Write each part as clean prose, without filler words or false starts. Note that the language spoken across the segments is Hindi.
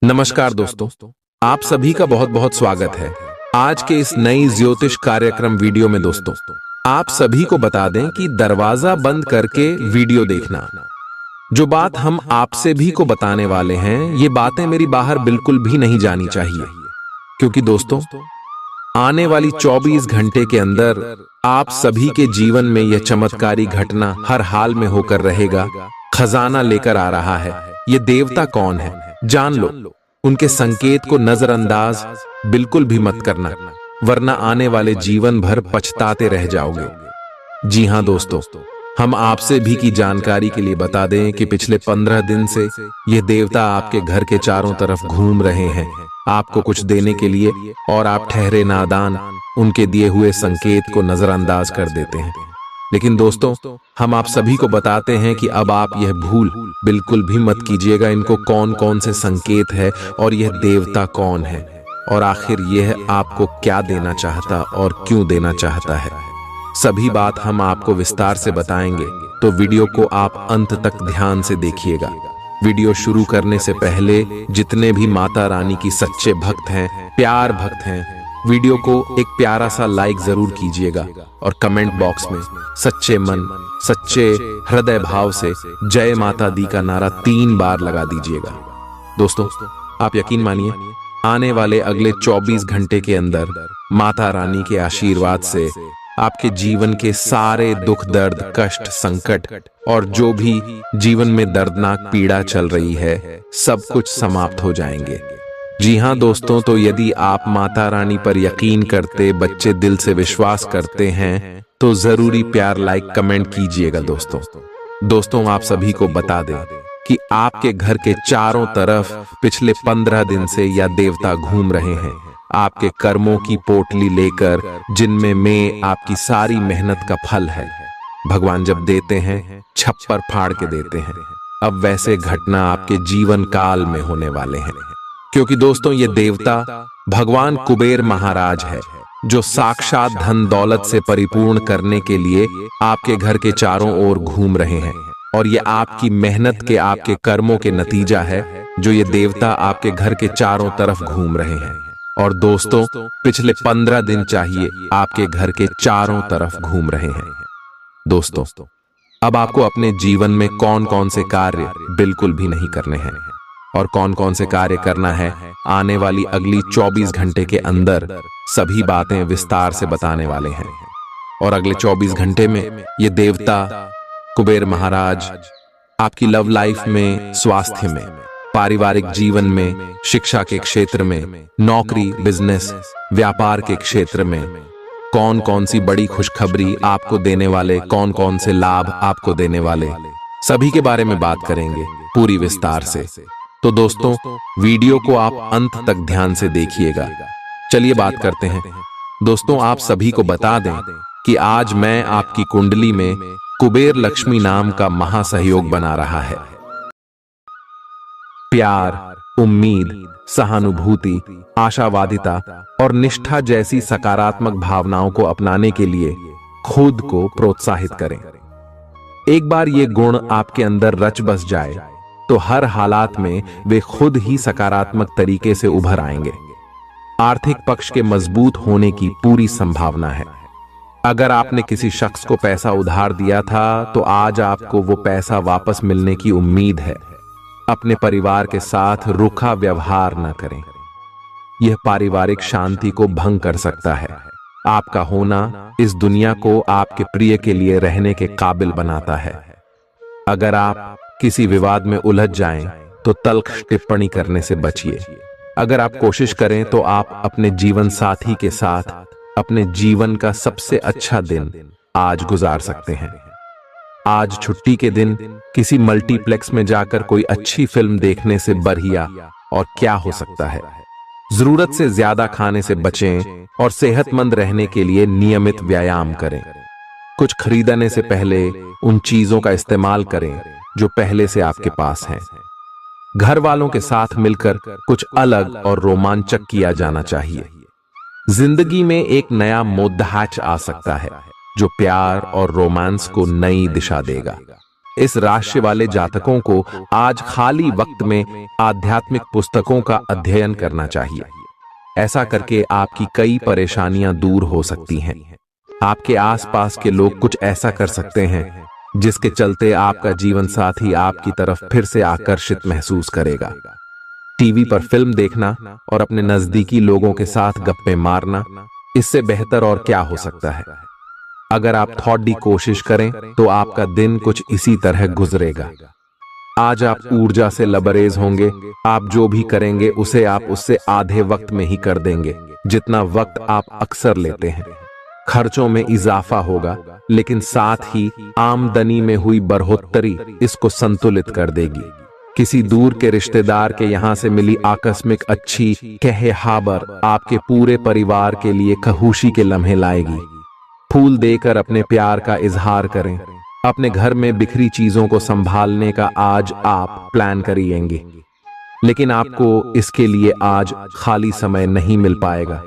नमस्कार दोस्तों, आप सभी का बहुत बहुत स्वागत है आज के इस नई ज्योतिष कार्यक्रम वीडियो में। दोस्तों, आप सभी को बता दें कि दरवाजा बंद करके वीडियो देखना। जो बात हम आपसे भी को बताने वाले हैं, ये बातें मेरी बाहर बिल्कुल भी नहीं जानी चाहिए, क्योंकि दोस्तों आने वाली 24 घंटे के अंदर आप सभी के जीवन में यह चमत्कारी घटना हर हाल में होकर रहेगा। खजाना लेकर आ रहा है। ये देवता कौन है जान लो। उनके संकेत को नजरअंदाज बिल्कुल भी मत करना, वरना आने वाले जीवन भर पछताते रह जाओगे। जी हां दोस्तों, हम आपसे भी की जानकारी के लिए बता दें कि पिछले 15 दिन से ये देवता आपके घर के चारों तरफ घूम रहे हैं, आपको कुछ देने के लिए, और आप ठहरे नादान उनके दिए हुए संकेत को नजरअंदाज कर देते हैं। लेकिन दोस्तों, हम आप सभी को बताते हैं कि अब आप यह भूल बिल्कुल भी मत कीजिएगा इनको कौन कौन से संकेत है और यह देवता कौन है, और आखिर यह आपको क्या देना चाहता और क्यों देना चाहता है। सभी बात हम आपको विस्तार से बताएंगे, तो वीडियो को आप अंत तक ध्यान से देखिएगा। वीडियो शुरू करने से पहले जितने भी माता रानी की सच्चे भक्त हैं, प्यार भक्त हैं, वीडियो को एक प्यारा सा लाइक जरूर कीजिएगा और कमेंट बॉक्स में सच्चे मन सच्चे हृदय भाव से जय माता दी का नारा 3 बार लगा दीजिएगा। दोस्तों, आप यकीन मानिए, आने वाले अगले 24 घंटे के अंदर माता रानी के आशीर्वाद से आपके जीवन के सारे दुख दर्द कष्ट संकट और जो भी जीवन में दर्दनाक पीड़ा चल रही है, सब कुछ समाप्त हो जाएंगे। जी हां दोस्तों, तो यदि आप माता रानी पर यकीन करते, बच्चे दिल से विश्वास करते हैं, तो जरूरी प्यार लाइक कमेंट कीजिएगा। दोस्तों आप सभी को बता दें कि आपके घर के चारों तरफ पिछले 15 दिन से यह देवता घूम रहे हैं, आपके कर्मों की पोटली लेकर, जिनमें में आपकी सारी मेहनत का फल है। भगवान जब देते हैं, छप्पर फाड़ के देते हैं। अब वैसे घटना आपके जीवन काल में होने वाले हैं, क्योंकि दोस्तों ये देवता भगवान कुबेर महाराज है, जो साक्षात धन दौलत से परिपूर्ण करने के लिए आपके घर के चारों ओर घूम रहे हैं। और ये आपकी मेहनत के, आपके कर्मों के नतीजा है, जो ये देवता आपके घर के चारों तरफ घूम रहे हैं। और दोस्तों, पिछले 15 दिन चाहिए आपके घर के चारों तरफ घूम रहे हैं। दोस्तों, अब आपको अपने जीवन में कौन कौन से कार्य बिल्कुल भी नहीं करने हैं और कौन कौन से कार्य करना है, आने वाली अगली 24 घंटे के अंदर सभी बातें विस्तार से बताने वाले हैं। और अगले 24 घंटे में ये देवता कुबेर महाराज आपकी लव लाइफ में, स्वास्थ्य में, पारिवारिक जीवन में, शिक्षा के क्षेत्र में, नौकरी, बिजनेस, व्यापार के क्षेत्र में कौन कौन सी बड़ी खुशखबरी आपको देने वाले, कौन कौन से लाभ आपको देने वाले, सभी के बारे में बात करेंगे पूरी विस्तार से। तो दोस्तों, वीडियो को आप अंत तक ध्यान से देखिएगा। चलिए बात करते हैं। दोस्तों, आप सभी को बता दें कि आज मैं आपकी कुंडली में कुबेर लक्ष्मी नाम का महासहयोग बना रहा है। प्यार, उम्मीद, सहानुभूति, आशावादिता और निष्ठा जैसी सकारात्मक भावनाओं को अपनाने के लिए खुद को प्रोत्साहित करें। एक बार ये गुण आपके अंदर रच बस जाए, तो हर हालात में वे खुद ही सकारात्मक तरीके से उभर आएंगे। आर्थिक पक्ष के मजबूत होने की पूरी संभावना है। अगर आपने किसी शख्स को पैसा उधार दिया था, तो आज आपको वो पैसा वापस मिलने की उम्मीद है। अपने परिवार के साथ रूखा व्यवहार न करें, यह पारिवारिक शांति को भंग कर सकता है। आपका होना इस दुनिया को आपके प्रिय के लिए रहने के काबिल बनाता है। अगर आप किसी विवाद में उलझ जाएं, तो तल्ख टिप्पणी करने से बचिए। अगर आप कोशिश करें, तो आप अपने जीवन साथी के साथ अपने जीवन का सबसे अच्छा दिन आज गुजार सकते हैं। आज छुट्टी के दिन किसी मल्टीप्लेक्स में जाकर कोई अच्छी फिल्म देखने से बढ़िया और क्या हो सकता है। जरूरत से ज्यादा खाने से बचें और सेहतमंद रहने के लिए नियमित व्यायाम करें। कुछ खरीदने से पहले उन चीजों का इस्तेमाल करें जो पहले से आपके पास हैं। घर वालों के साथ मिलकर कुछ अलग और रोमांचक किया जाना चाहिए। जिंदगी में एक नया मोद्दाच आ सकता है, जो प्यार और रोमांस को नई दिशा देगा। इस राशि वाले जातकों को आज खाली वक्त में आध्यात्मिक पुस्तकों का अध्ययन करना चाहिए। ऐसा करके आपकी कई परेशानियां दूर हो सकती हैं। आपके आसपास के लोग कुछ ऐसा कर सकते हैं जिसके चलते आपका जीवन साथी आपकी तरफ फिर से आकर्षित महसूस करेगा। टीवी पर फिल्म देखना और अपने नजदीकी लोगों के साथ गप्पे मारना, इससे बेहतर और क्या हो सकता है। अगर आप थोड़ी कोशिश करें तो आपका दिन कुछ इसी तरह गुजरेगा। आज आप ऊर्जा से लबरेज होंगे। आप जो भी करेंगे उसे आप उससे आधे वक्त में ही कर देंगे जितना वक्त आप अक्सर लेते हैं। खर्चों में इजाफा होगा, लेकिन साथ ही आमदनी में हुई बढ़ोतरी इसको संतुलित कर देगी। किसी दूर के रिश्तेदार के यहां से मिली आकस्मिक अच्छी खबर आपके पूरे परिवार के लिए खुशी के लम्हे लाएगी। फूल देकर अपने प्यार का इजहार करें। अपने घर में बिखरी चीजों को संभालने का आज आप प्लान करिएंगे, लेकिन आपको इसके लिए आज खाली समय नहीं मिल पाएगा।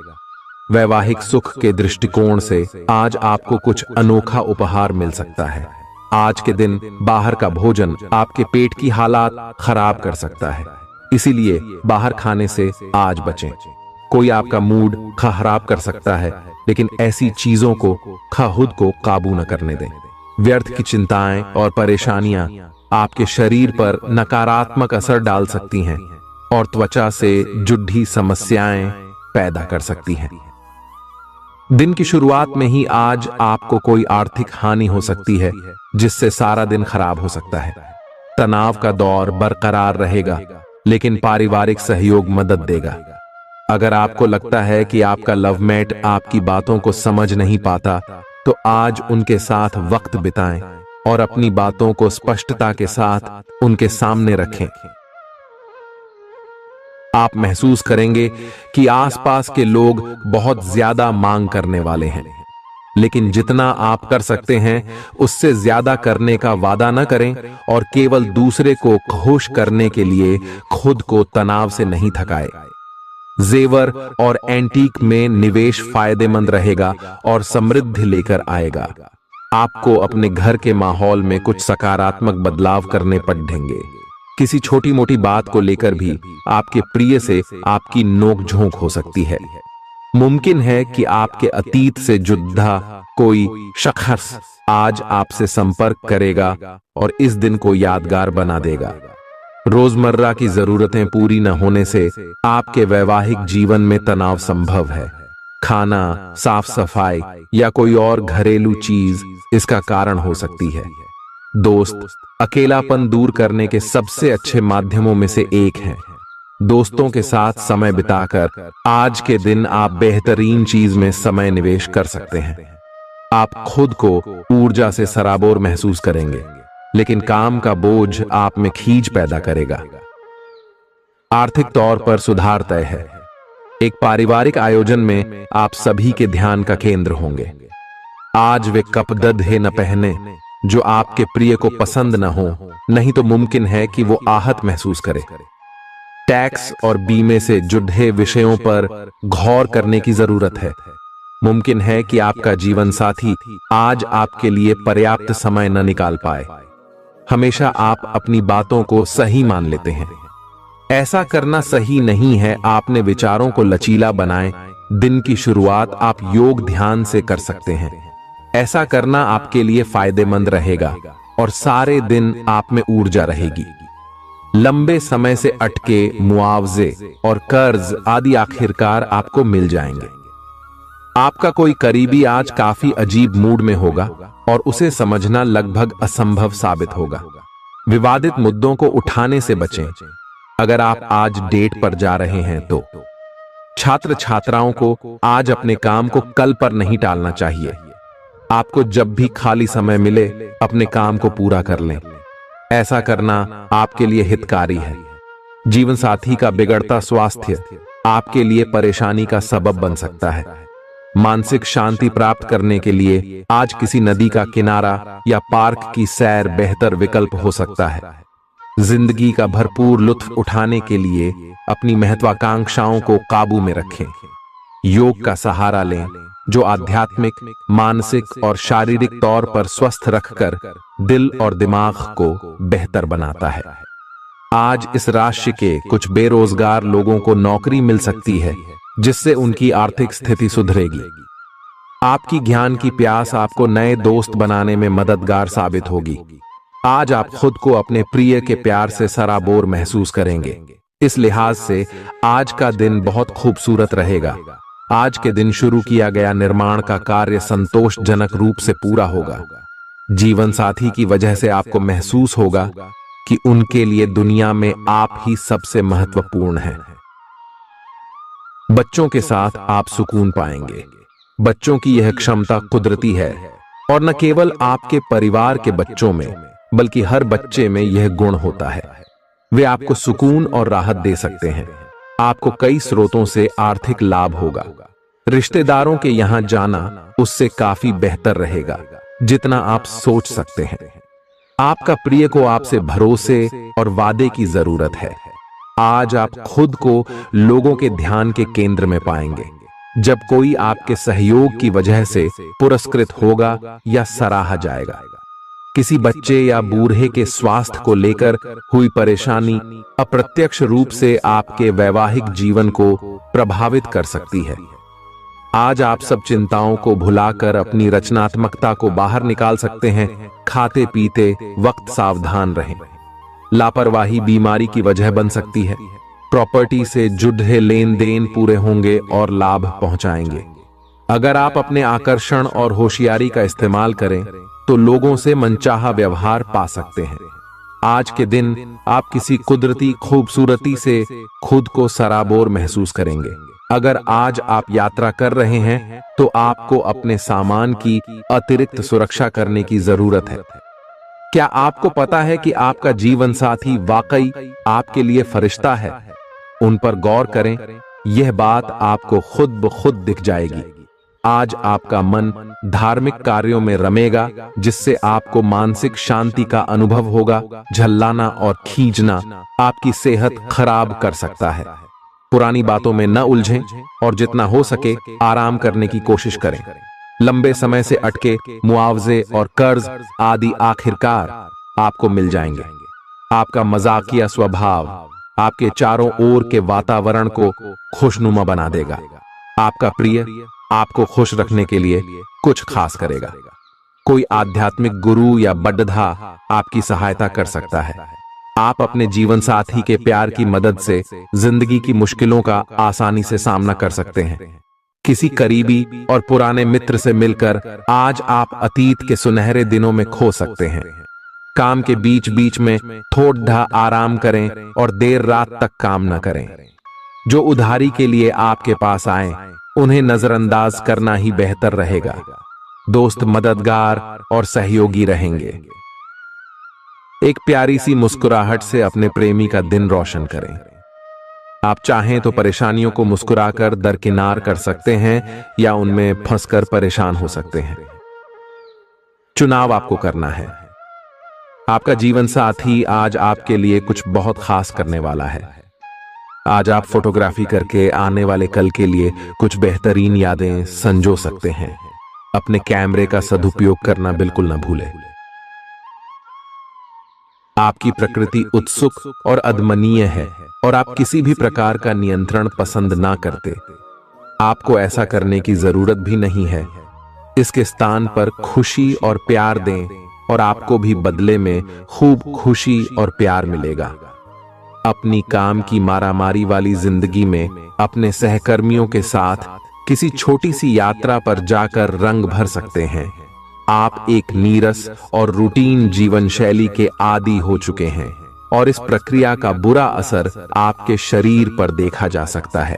वैवाहिक सुख के दृष्टिकोण से आज आपको कुछ अनोखा उपहार मिल सकता है। आज के दिन बाहर का भोजन आपके पेट की हालात खराब कर सकता है, इसीलिए बाहर खाने से आज बचें। कोई आपका मूड खराब कर सकता है, लेकिन ऐसी चीजों को खुद को काबू न करने दें। व्यर्थ की चिंताएं और परेशानियां आपके शरीर पर नकारात्मक असर डाल सकती हैं और त्वचा से जुड़ी समस्याएं पैदा कर सकती हैं। दिन की शुरुआत में ही आज आपको कोई आर्थिक हानि हो सकती है, जिससे सारा दिन खराब हो सकता है। तनाव का दौर बरकरार रहेगा, लेकिन पारिवारिक सहयोग मदद देगा। अगर आपको लगता है कि आपका लवमेट आपकी बातों को समझ नहीं पाता, तो आज उनके साथ वक्त बिताएं और अपनी बातों को स्पष्टता के साथ उनके सामने रखें। आप महसूस करेंगे कि आसपास के लोग बहुत ज्यादा मांग करने वाले हैं, लेकिन जितना आप कर सकते हैं उससे ज्यादा करने का वादा न करें और केवल दूसरे को खुश करने के लिए खुद को तनाव से नहीं थकाए। जेवर और एंटीक में निवेश फायदेमंद रहेगा और समृद्धि लेकर आएगा। आपको अपने घर के माहौल में कुछ सकारात्मक बदलाव करने पड़ेंगे। किसी छोटी मोटी बात को लेकर भी आपके प्रिय से आपकी नोकझोंक हो सकती है। मुमकिन है कि आपके अतीत से जुड़ा कोई शख्स आज आपसे संपर्क करेगा और इस दिन को यादगार बना देगा। रोजमर्रा की जरूरतें पूरी न होने से आपके वैवाहिक जीवन में तनाव संभव है। खाना, साफ सफाई या कोई और घरेलू चीज इसका कारण हो सकती है। दोस्त अकेलापन दूर करने के सबसे अच्छे माध्यमों में से एक है। दोस्तों के साथ समय बिताकर आज के दिन आप बेहतरीन चीज में समय निवेश कर सकते हैं। आप खुद को ऊर्जा से सराबोर महसूस करेंगे, लेकिन काम का बोझ आप में खींच पैदा करेगा। आर्थिक तौर पर सुधार तय है। एक पारिवारिक आयोजन में आप सभी के ध्यान का केंद्र होंगे। आज वे कपड़े न पहने जो आपके प्रिय को पसंद न हो, नहीं तो मुमकिन है कि वो आहत महसूस करे। टैक्स और बीमे से जुड़े विषयों पर गौर करने की जरूरत है। मुमकिन है कि आपका जीवन साथी आज आपके लिए पर्याप्त समय न निकाल पाए। हमेशा आप अपनी बातों को सही मान लेते हैं। ऐसा करना सही नहीं है। आपने विचारों को लचीला बनाएं। दिन की शुरुआत आप योग ध्यान से कर सकते हैं। ऐसा करना आपके लिए फायदेमंद रहेगा और सारे दिन आप में ऊर्जा रहेगी। लंबे समय से अटके मुआवजे और कर्ज आदि आखिरकार आपको मिल जाएंगे। आपका कोई करीबी आज काफी अजीब मूड में होगा और उसे समझना लगभग असंभव साबित होगा। विवादित मुद्दों को उठाने से बचें। अगर आप आज डेट पर जा रहे हैं तो छात्र छात्राओं को आज अपने काम को कल पर नहीं टालना चाहिए। आपको जब भी खाली समय मिले अपने काम को पूरा कर लें। ऐसा करना आपके लिए हितकारी है। जीवन साथी का बिगड़ता स्वास्थ्य आपके लिए परेशानी का सबब बन सकता है। मानसिक शांति प्राप्त करने के लिए आज किसी नदी का किनारा या पार्क की सैर बेहतर विकल्प हो सकता है। जिंदगी का भरपूर लुत्फ उठाने के लिए अपनी महत्वाकांक्षाओं को काबू में रखें। योग का सहारा लें जो आध्यात्मिक, मानसिक और शारीरिक तौर पर स्वस्थ रखकर दिल और दिमाग को बेहतर बनाता है। आज इस राशि के कुछ बेरोजगार लोगों को नौकरी मिल सकती है, जिससे उनकी आर्थिक स्थिति सुधरेगी। आपकी ज्ञान की प्यास आपको नए दोस्त बनाने में मददगार साबित होगी। आज आप खुद को अपने प्रिय के प्यार से सराबोर महसूस करेंगे। इस लिहाज से आज का दिन बहुत खूबसूरत रहेगा। आज के दिन शुरू किया गया निर्माण का कार्य संतोषजनक रूप से पूरा होगा। जीवन साथी की वजह से आपको महसूस होगा कि उनके लिए दुनिया में आप ही सबसे महत्वपूर्ण हैं। बच्चों के साथ आप सुकून पाएंगे। बच्चों की यह क्षमता कुदरती है और न केवल आपके परिवार के बच्चों में बल्कि हर बच्चे में यह गुण होता है। वे आपको सुकून और राहत दे सकते हैं। आपको कई स्रोतों से आर्थिक लाभ होगा। रिश्तेदारों के यहां जाना उससे काफी बेहतर रहेगा जितना आप सोच सकते हैं। आपका प्रिय को आपसे भरोसे और वादे की जरूरत है। आज आप खुद को लोगों के ध्यान के केंद्र में पाएंगे जब कोई आपके सहयोग की वजह से पुरस्कृत होगा या सराहा जाएगा। किसी बच्चे या बूढ़े के स्वास्थ्य को लेकर हुई परेशानी अप्रत्यक्ष रूप से आपके वैवाहिक जीवन को प्रभावित कर सकती है। आज आप सब चिंताओं को भुलाकर अपनी रचनात्मकता को बाहर निकाल सकते हैं। खाते पीते वक्त सावधान रहें। लापरवाही बीमारी की वजह बन सकती है। प्रॉपर्टी से जुड़े लेन देन पूरे होंगे और लाभ पहुंचाएंगे। अगर आप अपने आकर्षण और होशियारी का इस्तेमाल करें तो लोगों से मनचाहा व्यवहार पा सकते हैं। आज के दिन आप किसी कुदरती खूबसूरती से खुद को सराबोर महसूस करेंगे। अगर आज आप यात्रा कर रहे हैं तो आपको अपने सामान की अतिरिक्त सुरक्षा करने की जरूरत है। क्या आपको पता है कि आपका जीवन साथी वाकई आपके लिए फरिश्ता है? उन पर गौर करें, यह बात आपको खुद ब खुद दिख जाएगी। आज आपका मन धार्मिक कार्यों में रमेगा जिससे आपको मानसिक शांति का अनुभव होगा। झल्लाना और खींचना आपकी सेहत खराब कर सकता है। पुरानी बातों में न उलझें और जितना हो सके आराम करने की कोशिश करें। लंबे समय से अटके मुआवजे और कर्ज आदि आखिरकार आपको मिल जाएंगे। आपका मजाकिया स्वभाव आपके चारों ओर के वातावरण को खुशनुमा बना देगा। आपका प्रिय आपको खुश रखने के लिए कुछ खास करेगा। कोई आध्यात्मिक गुरु या बड्ढा आपकी सहायता कर सकता है। आप अपने जीवन साथी के प्यार की मदद से जिंदगी की मुश्किलों का आसानी से सामना कर सकते हैं। किसी करीबी और पुराने मित्र से मिलकर आज आप अतीत के सुनहरे दिनों में खो सकते हैं। काम के बीच बीच में थोड़ा आराम करें और देर रात तक काम न करें। जो उधारी के लिए आपके पास आए उन्हें नजरअंदाज करना ही बेहतर रहेगा। दोस्त मददगार और सहयोगी रहेंगे। एक प्यारी सी मुस्कुराहट से अपने प्रेमी का दिन रोशन करें। आप चाहें तो परेशानियों को मुस्कुराकर दरकिनार कर सकते हैं या उनमें फंसकर परेशान हो सकते हैं। चुनाव आपको करना है। आपका जीवन साथी आज आपके लिए कुछ बहुत खास करने वाला है। आज आप फोटोग्राफी करके आने वाले कल के लिए कुछ बेहतरीन यादें संजो सकते हैं। अपने कैमरे का सदुपयोग करना बिल्कुल न भूलें। आपकी प्रकृति उत्सुक और अदमनीय है और आप किसी भी प्रकार का नियंत्रण पसंद ना करते। आपको ऐसा करने की जरूरत भी नहीं है। इसके स्थान पर खुशी और प्यार दें और आपको भी बदले में खूब खुशी और प्यार मिलेगा। अपनी काम की मारामारी वाली जिंदगी में अपने सहकर्मियों के साथ किसी छोटी सी यात्रा पर जाकर रंग भर सकते हैं। आप एक नीरस और रूटीन जीवन शैली के आदी हो चुके हैं और इस प्रक्रिया का बुरा असर आपके शरीर पर देखा जा सकता है।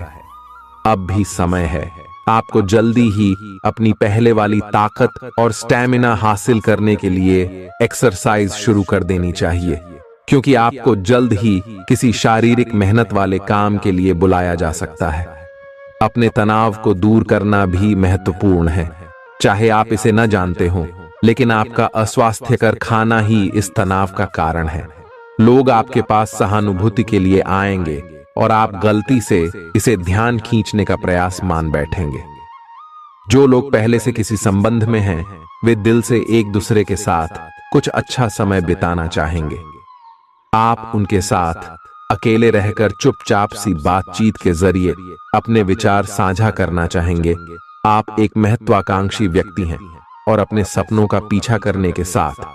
अब भी समय है। आपको जल्दी ही अपनी पहले वाली ताकत और स्टैमिना हासिल करने के लिए एक्सरसाइज शुरू कर देनी चाहिए, क्योंकि आपको जल्द ही किसी शारीरिक मेहनत वाले काम के लिए बुलाया जा सकता है। अपने तनाव को दूर करना भी महत्वपूर्ण है। चाहे आप इसे न जानते हो, लेकिन आपका अस्वास्थ्यकर खाना ही इस तनाव का कारण है। लोग आपके पास सहानुभूति के लिए आएंगे और आप गलती से इसे ध्यान खींचने का प्रयास मान बैठेंगे। जो लोग पहले से किसी संबंध में हैं, वे दिल से एक दूसरे के साथ कुछ अच्छा समय बिताना चाहेंगे। आप उनके साथ अकेले रहकर चुपचाप सी बातचीत के जरिए अपने विचार साझा करना चाहेंगे। आप एक महत्वाकांक्षी व्यक्ति हैं और अपने सपनों का पीछा करने के साथ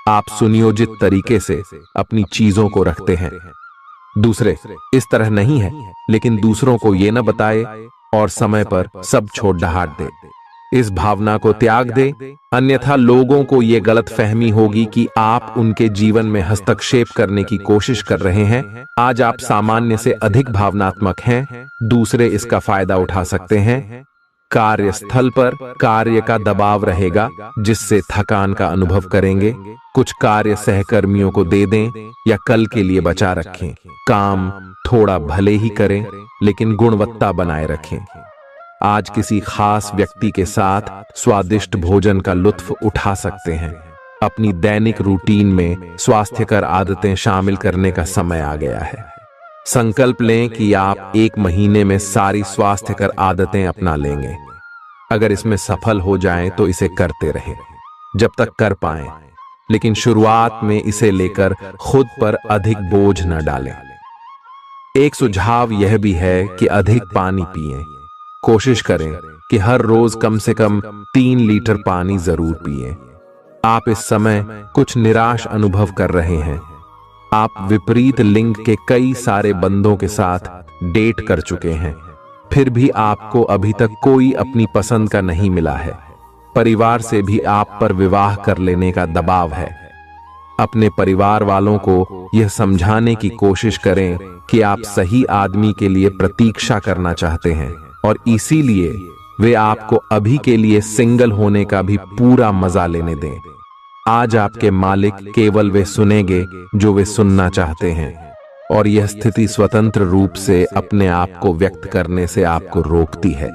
आप सुनियोजित तरीके से अपनी चीजों को रखते हैं। दूसरे इस तरह नहीं है, लेकिन दूसरों को ये न बताए और समय पर सब छोड़ डहाट दे। इस भावना को त्याग दे, अन्यथा लोगों को यह गलत फहमी होगी कि आप उनके जीवन में हस्तक्षेप करने की कोशिश कर रहे हैं। आज आप सामान्य से अधिक भावनात्मक हैं, दूसरे इसका फायदा उठा सकते हैं। कार्यस्थल पर कार्य का दबाव रहेगा, जिससे थकान का अनुभव करेंगे। कुछ कार्य सहकर्मियों को दे दें या कल के लिए बचा रखें। काम थोड़ा भले ही करें, लेकिन गुणवत्ता बनाए रखें। आज किसी खास व्यक्ति के साथ स्वादिष्ट भोजन का लुत्फ उठा सकते हैं। अपनी दैनिक रूटीन में स्वास्थ्यकर आदतें शामिल करने का समय आ गया है। संकल्प लें कि आप 1 महीने में सारी स्वास्थ्यकर आदतें अपना लेंगे। अगर इसमें सफल हो जाएं तो इसे करते रहें जब तक कर पाएं, लेकिन शुरुआत में इसे लेकर खुद पर अधिक बोझ न डालें। एक सुझाव यह भी है कि अधिक पानी पिएं। कोशिश करें कि हर रोज कम से कम 3 लीटर पानी जरूर पिएं। आप इस समय कुछ निराश अनुभव कर रहे हैं। आप विपरीत लिंग के कई सारे बंदों के साथ डेट कर चुके हैं, फिर भी आपको अभी तक कोई अपनी पसंद का नहीं मिला है। परिवार से भी आप पर विवाह कर लेने का दबाव है। अपने परिवार वालों को यह समझाने की कोशिश करें कि आप सही आदमी के लिए प्रतीक्षा करना चाहते हैं और इसीलिए वे आपको अभी के लिए सिंगल होने का भी पूरा मजा लेने दें। आज आपके मालिक केवल वे सुनेंगे जो वे सुनना चाहते हैं, और यह स्थिति स्वतंत्र रूप से अपने आप को व्यक्त करने से आपको रोकती है।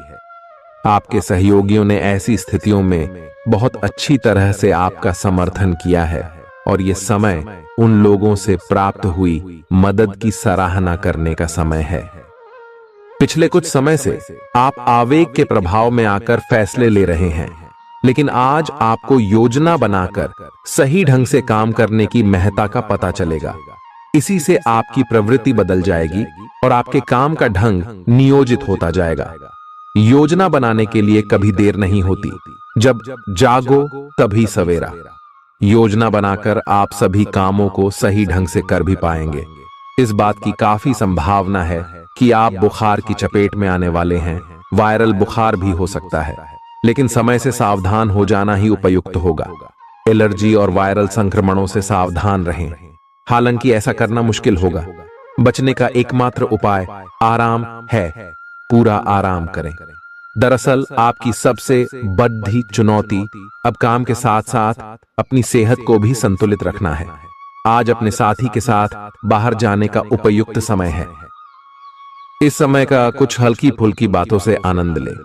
आपके सहयोगियों ने ऐसी स्थितियों में बहुत अच्छी तरह से आपका समर्थन किया है, और यह समय उन लोगों से प्राप्त हुई मदद की सराहना करने का समय है। पिछले कुछ समय से आप आवेग के प्रभाव में आकर फैसले ले रहे हैं, लेकिन आज आपको योजना बनाकर सही ढंग से काम करने की महत्ता का पता चलेगा। इसी से आपकी प्रवृत्ति बदल जाएगी और आपके काम का ढंग नियोजित होता जाएगा। योजना बनाने के लिए कभी देर नहीं होती, जब जागो तभी सवेरा। योजना बनाकर आप सभी कामों को सही ढंग से कर भी पाएंगे। इस बात की काफी संभावना है कि आप बुखार की चपेट में आने वाले हैं। वायरल बुखार भी हो सकता है, लेकिन समय से सावधान हो जाना ही उपयुक्त होगा। एलर्जी और वायरल संक्रमणों से सावधान रहें। हालांकि ऐसा करना मुश्किल होगा। बचने का एकमात्र उपाय आराम है। पूरा आराम करें। दरअसल आपकी सबसे बड़ी चुनौती अब काम के साथ साथ अपनी सेहत को भी संतुलित रखना है। आज अपने साथी के साथ बाहर जाने का उपयुक्त समय है। इस समय का कुछ हल्की फुल्की बातों से आनंद लें।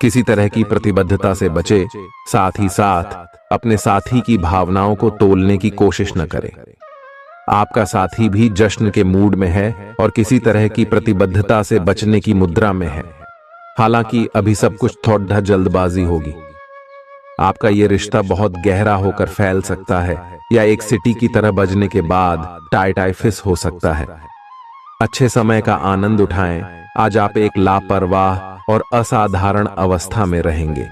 किसी तरह की प्रतिबद्धता से बचे, साथ ही साथ अपने साथी की भावनाओं को तोलने की कोशिश न करें। आपका साथी भी जश्न के मूड में है और किसी तरह की प्रतिबद्धता से बचने की मुद्रा में है। हालांकि अभी सब कुछ थोड़ा जल्दबाजी होगी। आपका यह रिश्ता बहुत गहरा होकर फैल सकता है या एक सिटी की तरह बजने के बाद टाई फिस हो सकता है। अच्छे समय का आनंद उठाएं। आज आप एक लापरवाह और असाधारण अवस्था में रहेंगे।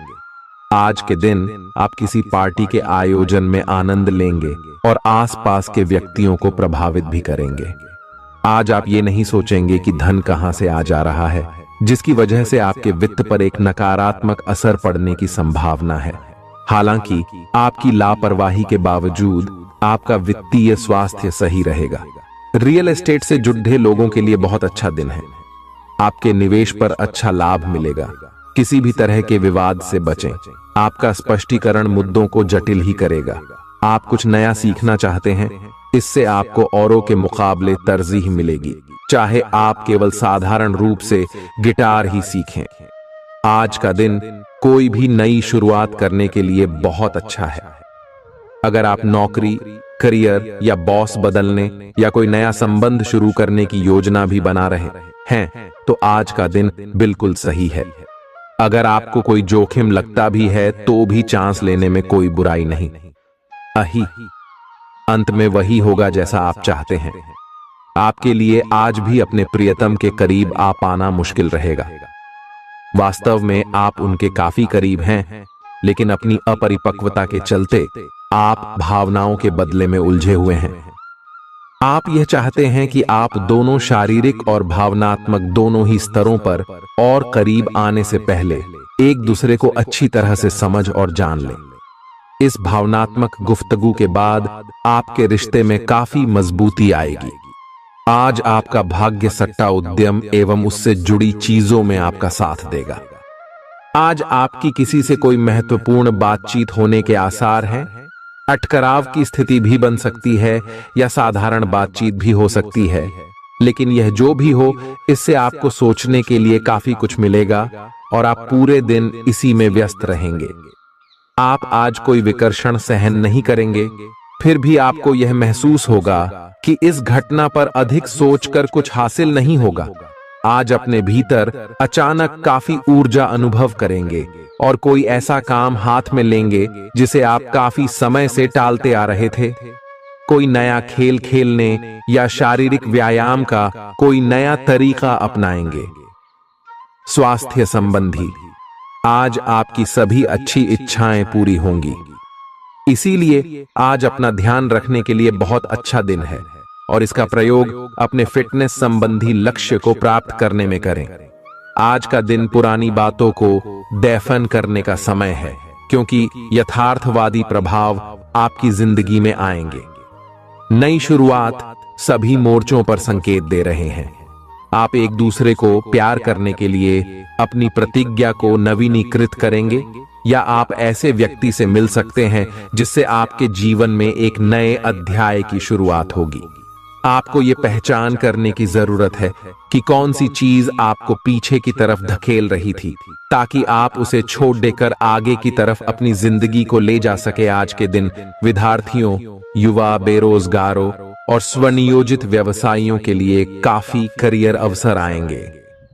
आज के दिन आप किसी पार्टी के आयोजन में आनंद लेंगे और आसपास के व्यक्तियों को प्रभावित भी करेंगे। आज आप ये नहीं सोचेंगे कि धन कहां से आ जा रहा है, जिसकी वजह से आपके वित्त पर एक नकारात्मक असर पड़ने की संभावना है। हालांकि आपकी लापरवाही के बावजूद आपका वित्तीय स्वास्थ्य सही रहेगा। रियल एस्टेट से जुड़े लोगों के लिए बहुत अच्छा दिन है। आपके निवेश पर अच्छा लाभ मिलेगा। किसी भी तरह के विवाद से बचें। आपका स्पष्टीकरण मुद्दों को जटिल ही करेगा। आप कुछ नया सीखना चाहते हैं, इससे आपको औरों के मुकाबले तरजीह मिलेगी, चाहे आप केवल साधारण रूप से गिटार ही सीखें। आज का दिन कोई भी नई शुरुआत करने के लिए बहुत अच्छा है। अगर आप नौकरी, करियर या बॉस बदलने या कोई नया संबंध शुरू करने की योजना भी बना रहे हैं, तो आज का दिन बिल्कुल सही है। अगर आपको कोई जोखिम लगता भी है तो भी चांस लेने में कोई बुराई नहीं। अंत में वही होगा जैसा आप चाहते हैं। आपके लिए आज भी अपने प्रियतम के करीब आ पाना मुश्किल रहेगा। वास्तव में आप उनके काफी करीब हैं, लेकिन अपनी अपरिपक्वता के चलते आप भावनाओं के बदले में उलझे हुए हैं। आप यह चाहते हैं कि आप दोनों शारीरिक और भावनात्मक दोनों ही स्तरों पर और करीब आने से पहले एक दूसरे को अच्छी तरह से समझ और जान लें। इस भावनात्मक गुफ्तगू के बाद आपके रिश्ते में काफी मजबूती आएगी। आज आपका भाग्य सट्टा उद्यम एवं उससे जुड़ी चीजों में आपका साथ देगा। आज आपकी किसी से कोई महत्वपूर्ण बातचीत होने के आसार हैं। अटकराव की स्थिति भी बन सकती है या साधारण बातचीत भी हो सकती है, लेकिन यह जो भी हो, इससे आपको सोचने के लिए काफी कुछ मिलेगा और आप पूरे दिन इसी में व्यस्त रहेंगे। आप आज कोई विकर्षण सहन नहीं करेंगे, फिर भी आपको यह महसूस होगा कि इस घटना पर अधिक सोचकर कुछ हासिल नहीं होगा। आज अपने भीतर अचानक काफी ऊर्जा अनुभव करेंगे और कोई ऐसा काम हाथ में लेंगे जिसे आप काफी समय से टालते आ रहे थे। कोई नया खेल खेलने या शारीरिक व्यायाम का कोई नया तरीका अपनाएंगे। स्वास्थ्य संबंधी आज आपकी सभी अच्छी इच्छाएं पूरी होंगी। इसीलिए आज अपना ध्यान रखने के लिए बहुत अच्छा दिन है और इसका प्रयोग अपने फिटनेस संबंधी लक्ष्य को प्राप्त करने में करें। आज का दिन पुरानी बातों को दफन करने का समय है, क्योंकि यथार्थवादी प्रभाव आपकी जिंदगी में आएंगे। नई शुरुआत सभी मोर्चों पर संकेत दे रहे हैं। आप एक दूसरे को प्यार करने के लिए अपनी प्रतिज्ञा को नवीनीकृत करेंगे, या आप ऐसे व्यक्ति से मिल सकते हैं जिससे आपके जीवन में एक नए अध्याय की शुरुआत होगी। आपको ये पहचान करने की जरूरत है कि कौन सी चीज आपको पीछे की तरफ धकेल रही थी, ताकि आप उसे छोड़ देकर आगे की तरफ अपनी जिंदगी को ले जा सके। आज के दिन विद्यार्थियों, युवा, बेरोजगारों और स्वनियोजित व्यवसायियों के लिए काफी करियर अवसर आएंगे।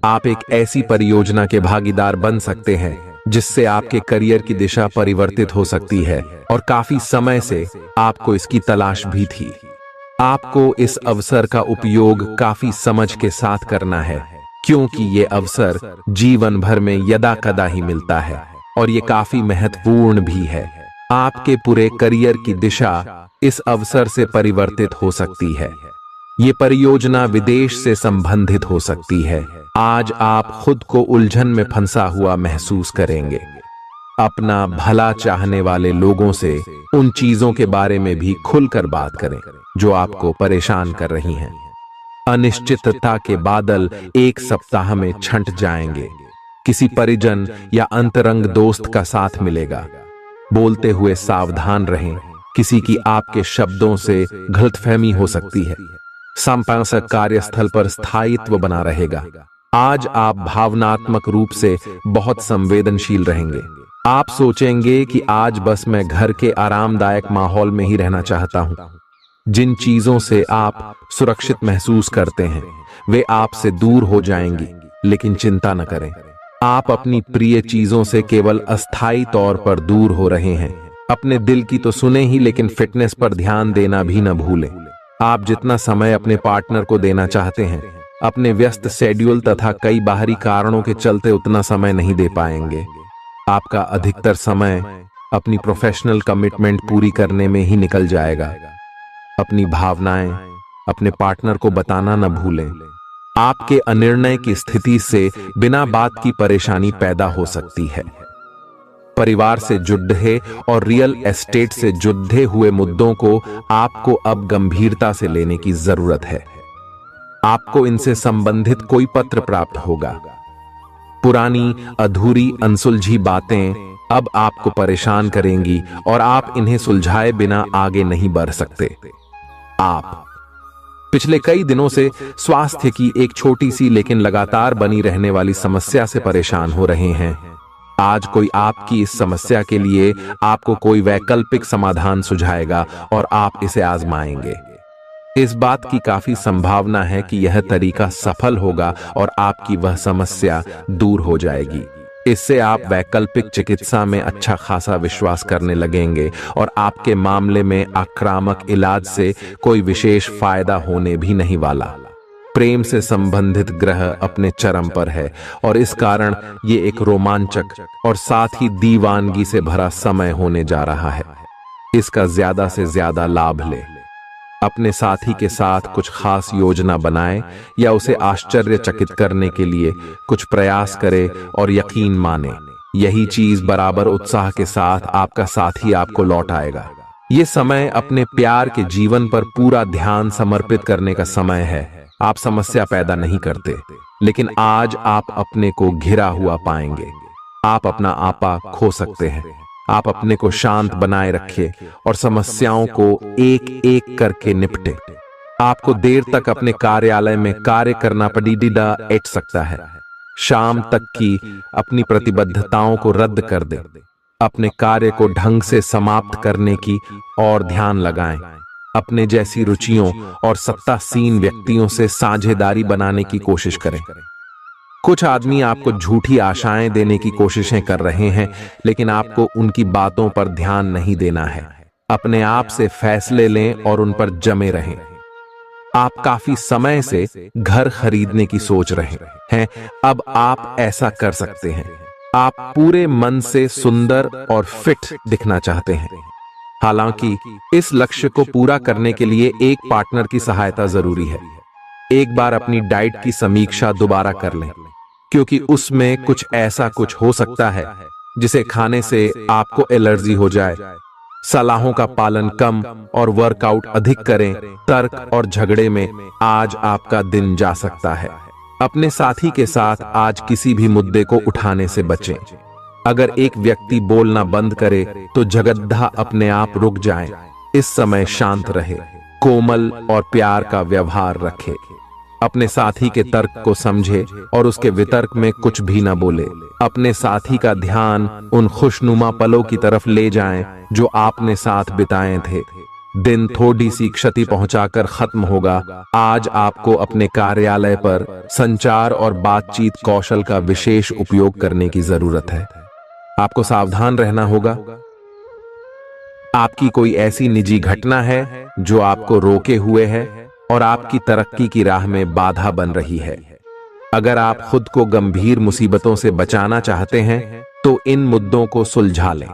आप एक ऐसी परियोजना के भागीदार बन सकते हैं जिससे आपके करियर की दिशा परिवर्तित हो सकती है और काफी समय से आपको इसकी तलाश भी थी। आपको इस अवसर का उपयोग काफी समझ के साथ करना है, क्योंकि ये अवसर जीवन भर में यदा कदा ही मिलता है और ये काफी महत्वपूर्ण भी है। आपके पूरे करियर की दिशा इस अवसर से परिवर्तित हो सकती है। ये परियोजना विदेश से संबंधित हो सकती है। आज आप खुद को उलझन में फंसा हुआ महसूस करेंगे। अपना भला चाहने वाले लोगों से उन चीजों के बारे में भी खुलकर बात करें जो आपको परेशान कर रही हैं। अनिश्चितता के बादल एक सप्ताह में छंट जाएंगे। किसी परिजन या अंतरंग दोस्त का साथ मिलेगा। बोलते हुए सावधान रहें, किसी की आपके शब्दों से गलतफहमी हो सकती है। संपादक कार्यस्थल पर स्थायित्व बना रहेगा। आज आप भावनात्मक रूप से बहुत संवेदनशील रहेंगे। आप सोचेंगे कि आज बस मैं घर के आरामदायक माहौल में ही रहना चाहता हूं। जिन चीजों से आप सुरक्षित महसूस करते हैं वे आपसे दूर हो जाएंगी, लेकिन चिंता न करें। आप अपनी प्रिय चीजों से केवल अस्थायी तौर पर दूर हो रहे हैं। अपने दिल की तो सुने ही, लेकिन फिटनेस पर ध्यान देना भी न भूलें। आप जितना समय अपने पार्टनर को देना चाहते हैं, अपने व्यस्त शेड्यूल तथा कई बाहरी कारणों के चलते उतना समय नहीं दे पाएंगे। आपका अधिकतर समय अपनी प्रोफेशनल कमिटमेंट पूरी करने में ही निकल जाएगा। अपनी भावनाएं अपने पार्टनर को बताना न भूलें। आपके अनिर्णय की स्थिति से बिना बात की परेशानी पैदा हो सकती है। परिवार से जुड़े और रियल एस्टेट से जुड़े हुए मुद्दों को आपको अब गंभीरता से लेने की जरूरत है। आपको इनसे संबंधित कोई पत्र प्राप्त होगा। पुरानी अधूरी अनसुलझी बातें अब आपको परेशान करेंगी और आप इन्हें सुलझाए बिना आगे नहीं बढ़ सकते। आप पिछले कई दिनों से स्वास्थ्य की एक छोटी सी लेकिन लगातार बनी रहने वाली समस्या से परेशान हो रहे हैं। आज कोई आपकी इस समस्या के लिए आपको कोई वैकल्पिक समाधान सुझाएगा और आप इसे आजमाएंगे। इस बात की काफी संभावना है कि यह तरीका सफल होगा और आपकी वह समस्या दूर हो जाएगी। इससे आप वैकल्पिक चिकित्सा में अच्छा खासा विश्वास करने लगेंगे और आपके मामले में आक्रामक इलाज से कोई विशेष फायदा होने भी नहीं वाला। प्रेम से संबंधित ग्रह अपने चरम पर है और इस कारण ये एक रोमांचक और साथ ही दीवानगी से भरा समय होने जा रहा है। इसका ज्यादा से ज्यादा लाभ ले। अपने साथी के साथ कुछ खास योजना बनाए या उसे आश्चर्यचकित करने के लिए कुछ प्रयास करे और यकीन माने यही चीज बराबर उत्साह के साथ आपका साथी आपको लौट आएगा। ये समय अपने प्यार के जीवन पर पूरा ध्यान समर्पित करने का समय है। आप समस्या पैदा नहीं करते, लेकिन आज आप अपने को घिरा हुआ पाएंगे। आप अपना आपा खो सकते हैं। आप अपने को शांत बनाए रखें और समस्याओं को एक एक करके निपटे। आपको देर तक अपने कार्यालय में कार्य करना पड़ सकता है। शाम तक की अपनी प्रतिबद्धताओं को रद्द कर दें। अपने कार्य को ढंग से समाप्त करने की और ध्यान लगाएं। अपने जैसी रुचियों और सत्तासीन व्यक्तियों से साझेदारी बनाने की कोशिश करें। कुछ आदमी आपको झूठी आशाएं देने की कोशिशें कर रहे हैं, लेकिन आपको उनकी बातों पर ध्यान नहीं देना है। अपने आप से फैसले लें और उन पर जमे रहें। आप काफी समय से घर खरीदने की सोच रहे हैं, अब आप ऐसा कर सकते हैं। आप पूरे मन से सुंदर और फिट दिखना चाहते हैं। हालांकि इस लक्ष्य को पूरा करने के लिए एक पार्टनर की सहायता जरूरी है। एक बार अपनी डाइट की समीक्षा दोबारा कर लें, क्योंकि उसमें कुछ ऐसा कुछ हो सकता है जिसे खाने से आपको एलर्जी हो जाए। सलाहों का पालन कम और वर्कआउट अधिक करें। तर्क और झगड़े में आज आपका दिन जा सकता है। अपने साथी के साथ आज किसी भी मुद्दे को उठाने से बचें। अगर एक व्यक्ति बोलना बंद करे तो जगद्धा अपने आप रुक जाए। इस समय शांत रहे, कोमल और प्यार का व्यवहार रखे। अपने साथी के तर्क को समझे और उसके वितर्क में कुछ भी न बोले। अपने साथी का ध्यान उन खुशनुमा पलों की तरफ ले जाएं जो आपने साथ बिताए थे। दिन थोड़ी सी क्षति पहुंचाकर खत्म होगा। आज आपको अपने कार्यालय पर संचार और बातचीत कौशल का विशेष उपयोग करने की जरूरत है। आपको सावधान रहना होगा। आपकी कोई ऐसी निजी घटना है जो आपको रोके हुए है और आपकी तरक्की की राह में बाधा बन रही है। अगर आप खुद को गंभीर मुसीबतों से बचाना चाहते हैं तो इन मुद्दों को सुलझा लें।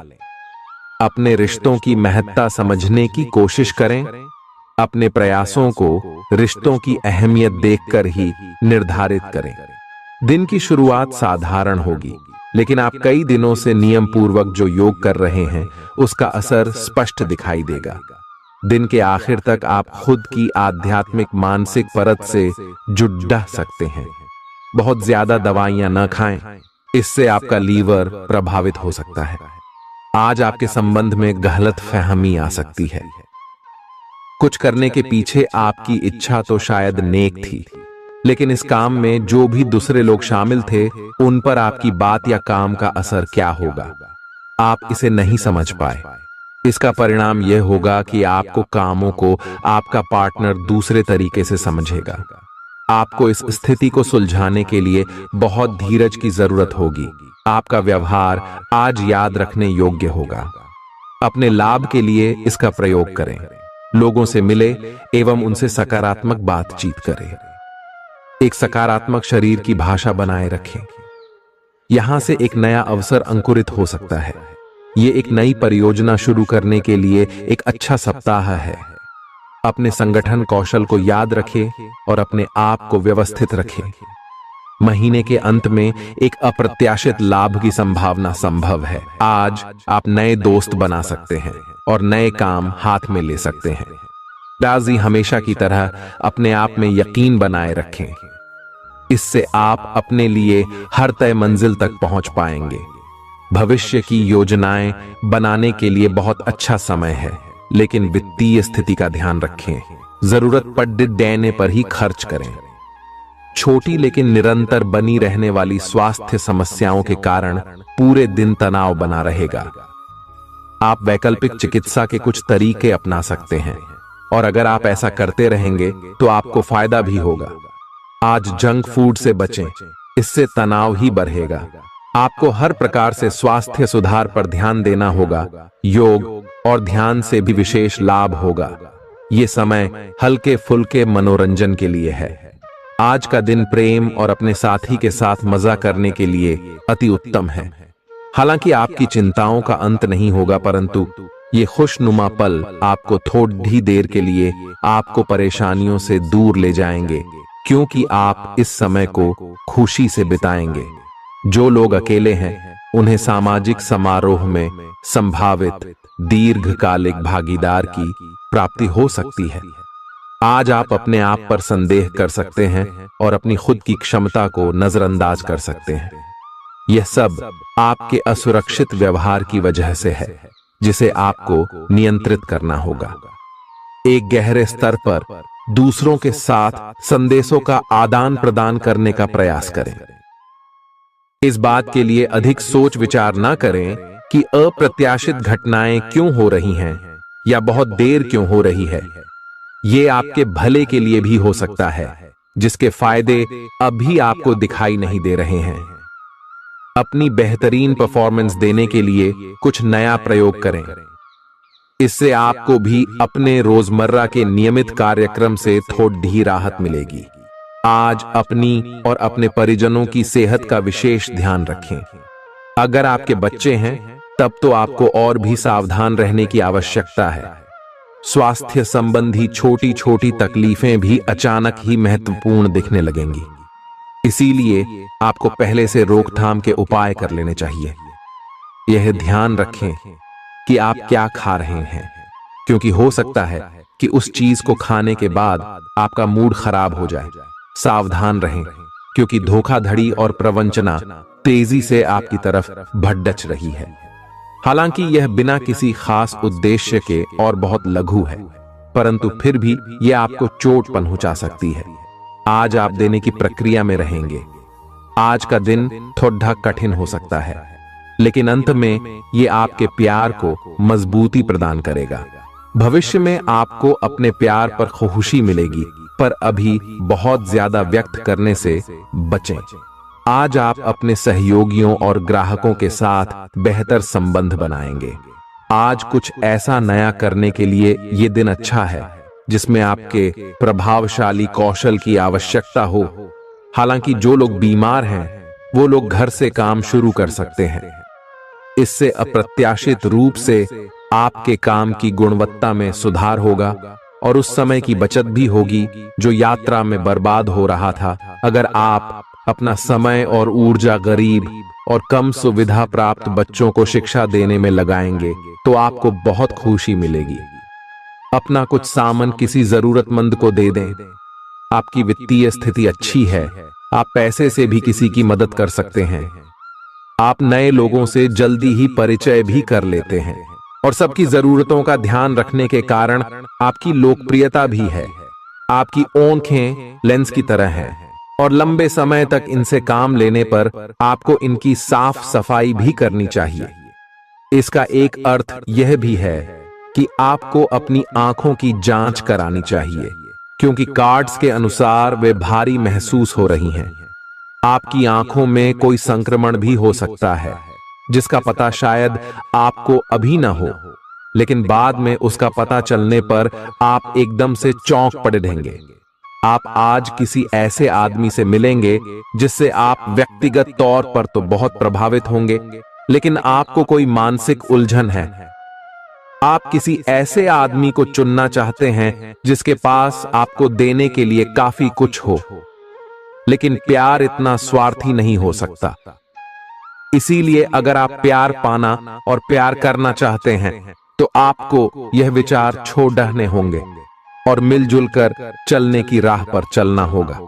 अपने रिश्तों की महत्ता समझने की कोशिश करें। अपने प्रयासों को रिश्तों की अहमियत देखकर ही निर्धारित करें। दिन की शुरुआत साधारण होगी, लेकिन आप कई दिनों से नियम पूर्वक जो योग कर रहे हैं उसका असर स्पष्ट दिखाई देगा। दिन के आखिर तक आप खुद की आध्यात्मिक मानसिक परत से जुड़ सकते हैं। बहुत ज्यादा दवाइयां न खाएं, इससे आपका लीवर प्रभावित हो सकता है। आज आपके संबंध में गलतफहमी आ सकती है। कुछ करने के पीछे आपकी इच्छा तो शायद नेक थी, लेकिन इस काम में जो भी दूसरे लोग शामिल थे उन पर आपकी बात या काम का असर क्या होगा, आप इसे नहीं समझ पाए। इसका परिणाम यह होगा कि आपको कामों को आपका पार्टनर दूसरे तरीके से समझेगा। आपको इस स्थिति को सुलझाने के लिए बहुत धीरज की जरूरत होगी। आपका व्यवहार आज याद रखने योग्य होगा। अपने लाभ के लिए इसका प्रयोग करें। लोगों से मिले एवं उनसे सकारात्मक बातचीत करें। एक सकारात्मक शरीर की भाषा बनाए रखें। यहां से एक नया अवसर अंकुरित हो सकता है। ये एक नई परियोजना शुरू करने के लिए एक अच्छा सप्ताह है। अपने संगठन कौशल को याद रखें और अपने आप को व्यवस्थित रखें। महीने के अंत में एक अप्रत्याशित लाभ की संभावना संभव है। आज आप नए दोस्त बना सकते हैं और नए काम हाथ में ले सकते हैं। राजी हमेशा की तरह अपने आप में यकीन बनाए रखें। इससे आप अपने लिए हर तय मंजिल तक पहुंच पाएंगे। भविष्य की योजनाएं बनाने के लिए बहुत अच्छा समय है, लेकिन वित्तीय स्थिति का ध्यान रखें। जरूरत पड़ने पर ही खर्च करें। छोटी लेकिन निरंतर बनी रहने वाली स्वास्थ्य समस्याओं के कारण पूरे दिन तनाव बना रहेगा। आप वैकल्पिक चिकित्सा के कुछ तरीके अपना सकते हैं और अगर आप ऐसा करते रहेंगे तो आपको फायदा भी होगा। आज जंक फूड से बचें, इससे तनाव ही बढ़ेगा। आपको हर प्रकार से स्वास्थ्य सुधार पर ध्यान देना होगा। योग और ध्यान से भी विशेष लाभ होगा। ये समय हल्के फुल्के मनोरंजन के लिए है। आज का दिन प्रेम और अपने साथी के साथ मजा करने के लिए अति उत्तम है। हालांकि आपकी चिंताओं का अंत नहीं होगा, परंतु ये खुशनुमा पल आपको थोड़ी देर के लिए आपको परेशानियों से दूर ले जाएंगे, क्योंकि आप इस समय को खुशी से बिताएंगे। जो लोग अकेले हैं उन्हें सामाजिक समारोह में संभावित दीर्घकालिक भागीदार की प्राप्ति हो सकती है। आज आप अपने आप पर संदेह कर सकते हैं और अपनी खुद की क्षमता को नजरअंदाज कर सकते हैं। यह सब आपके असुरक्षित व्यवहार की वजह से है, जिसे आपको नियंत्रित करना होगा। एक गहरे स्तर पर दूसरों के साथ संदेशों का आदान प्रदान करने का प्रयास करें। इस बात के लिए अधिक सोच विचार ना करें कि अप्रत्याशित घटनाएं क्यों हो रही हैं या बहुत देर क्यों हो रही है। ये आपके भले के लिए भी हो सकता है, जिसके फायदे अभी आपको दिखाई नहीं दे रहे हैं। अपनी बेहतरीन परफॉर्मेंस देने के लिए कुछ नया प्रयोग करें। इससे आपको भी अपने रोजमर्रा के नियमित कार्यक्रम से थोड़ी राहत मिलेगी। आज अपनी और अपने परिजनों की सेहत का विशेष ध्यान रखें। अगर आपके बच्चे हैं तब तो आपको और भी सावधान रहने की आवश्यकता है। स्वास्थ्य संबंधी छोटी छोटी तकलीफें भी अचानक ही महत्वपूर्ण दिखने लगेंगी, इसीलिए आपको पहले से रोकथाम के उपाय कर लेने चाहिए। यह ध्यान रखें कि आप क्या खा रहे हैं, क्योंकि हो सकता है कि उस चीज को खाने के बाद आपका मूड खराब हो जाए। सावधान रहें, क्योंकि धोखाधड़ी और प्रवंचना तेजी से आपकी तरफ भड़क रही है। हालांकि यह बिना किसी खास उद्देश्य के और बहुत लघु है, परंतु फिर भी यह आपको चोट पहुंचा सकती है। आज आप देने की प्रक्रिया में रहेंगे। आज का दिन थोड़ा कठिन हो सकता है, लेकिन अंत में यह आपके प्यार को मजबूती प्रदान करेगा। भविष्य में आपको अपने प्यार पर खुशी मिलेगी, पर अभी बहुत ज्यादा व्यक्त करने से बचें। आज आप अपने सहयोगियों और ग्राहकों के साथ बेहतर संबंध बनाएंगे। आज कुछ ऐसा नया करने के लिए ये दिन अच्छा है जिसमें आपके प्रभावशाली कौशल की आवश्यकता हो। हालांकि जो लोग बीमार हैं वो लोग घर से काम शुरू कर सकते हैं। इससे अप्रत्याशित रूप से आपके काम की गुणवत्ता में सुधार होगा और उस समय की बचत भी होगी जो यात्रा में बर्बाद हो रहा था। अगर आप अपना समय और ऊर्जा गरीब और कम सुविधा प्राप्त बच्चों को शिक्षा देने में लगाएंगे तो आपको बहुत खुशी मिलेगी। अपना कुछ सामान किसी जरूरतमंद को दे दें। आपकी वित्तीय स्थिति अच्छी है, आप पैसे से भी किसी की मदद कर सकते हैं। आप नए लोगों से जल्दी ही परिचय भी कर लेते हैं और सबकी जरूरतों का ध्यान रखने के कारण आपकी लोकप्रियता भी है। आपकी आंखें लेंस की तरह हैं और लंबे समय तक इनसे काम लेने पर आपको इनकी साफ सफाई भी करनी चाहिए। इसका एक अर्थ यह भी है कि आपको अपनी आंखों की जांच करानी चाहिए, क्योंकि कार्ड्स के अनुसार वे भारी महसूस हो रही हैं। आपकी आंखों में कोई संक्रमण भी हो सकता है, जिसका पता शायद आपको अभी ना हो, लेकिन बाद में उसका पता चलने पर आप एकदम से चौंक पड़े रहेंगे। आप आज किसी ऐसे आदमी से मिलेंगे जिससे आप व्यक्तिगत तौर पर तो बहुत प्रभावित होंगे, लेकिन आपको कोई मानसिक उलझन है। आप किसी ऐसे आदमी को चुनना चाहते हैं जिसके पास आपको देने के लिए काफी कुछ हो, लेकिन प्यार इतना स्वार्थी नहीं हो सकता। इसीलिए अगर आप प्यार पाना और प्यार करना चाहते हैं तो आपको यह विचार छोड़ने होंगे और मिलजुल कर चलने की राह पर चलना होगा।